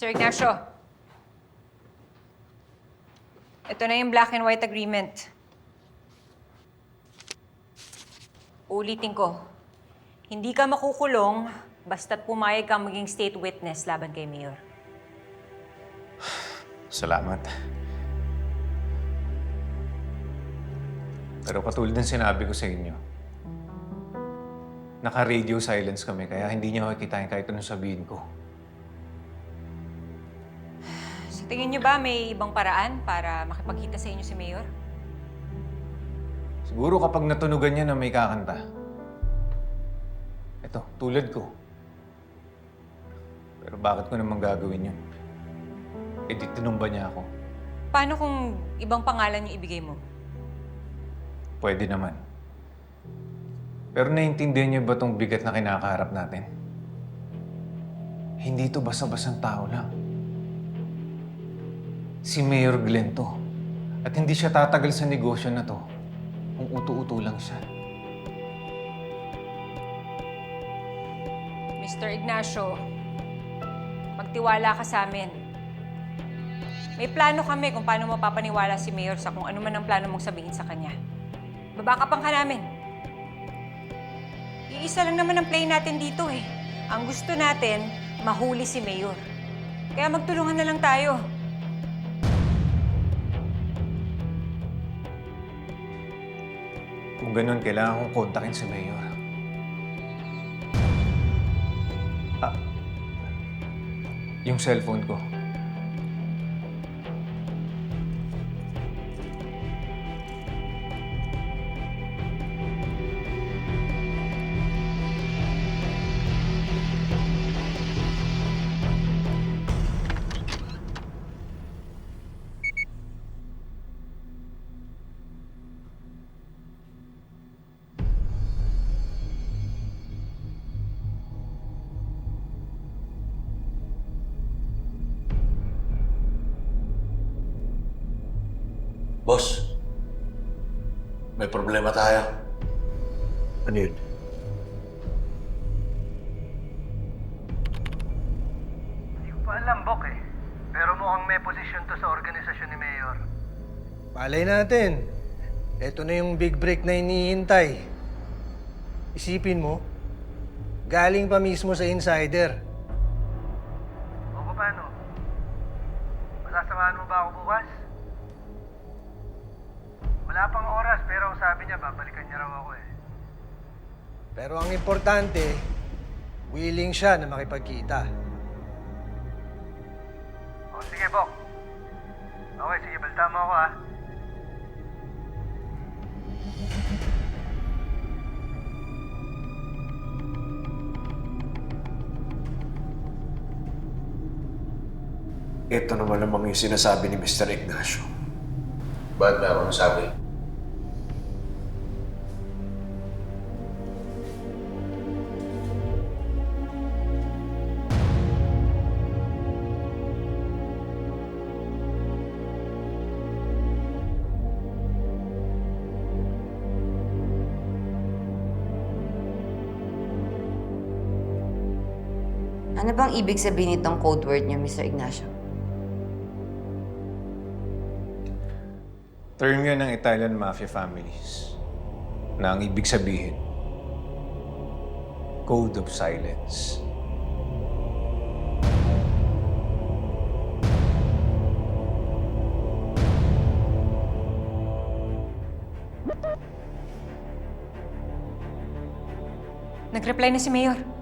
Mr. Ignacio, ito na yung black and white agreement. Uulitin ko, hindi ka makukulong basta't pumayag kang maging state witness laban kay Mayor. Salamat. Pero katulad ng sinabi ko sa inyo, naka-radio silence kami kaya hindi niya makikitain kahit anong sabihin ko. Sa tingin niyo ba may ibang paraan para makipagkita sa inyo si Mayor? Siguro kapag natunugan niya na may kakanta. Ito, tulad ko. Pero bakit ko naman gagawin yun? Eh di tinumba niya ako. Paano kung ibang pangalan yung ibigay mo? Pwede naman. Pero naiintindihan niyo ba itong bigat na kinakaharap natin? Hindi ito basta-bastang tao lang. Si Mayor Glenn to. At hindi siya tatagal sa negosyo na to kung uto-uto lang siya. Mr. Ignacio, magtiwala ka sa amin. May plano kami kung paano mapapaniwala si Mayor sa kung ano man ang plano mong sabihin sa kanya. Babakapang ka namin. Iisa lang naman ang play natin dito eh. Ang gusto natin, mahuli si Mayor. Kaya magtulungan na lang tayo. Kung ganun, kailangan kong kontakin si Mayor. Yung cellphone ko. Boss, may problema tayo. Ano yun? Hindi ko pa alam, Bok eh. Pero mukhang may posisyon to sa organisasyon ni Mayor. Palay natin. Ito na yung big break na hinihintay. Isipin mo, galing pa mismo sa insider. O paano? Masasamahan mo ba ako bukas? Wala pang oras pero ang sabi niya babalikan niya raw ako eh. Pero ang importante, willing siya na makipagkita. O sige, Bok. Okay, sige, balita mo ako ah. Ito naman namang yung sinasabi ni Mr. Ignacio. Ba't ba ako nasabi? Ano bang ibig sabihin nitong code word niyo, Mr. Ignacio? Term yan ng Italian mafia families na ang ibig sabihin, Code of Silence. Nag-reply na si Mayor.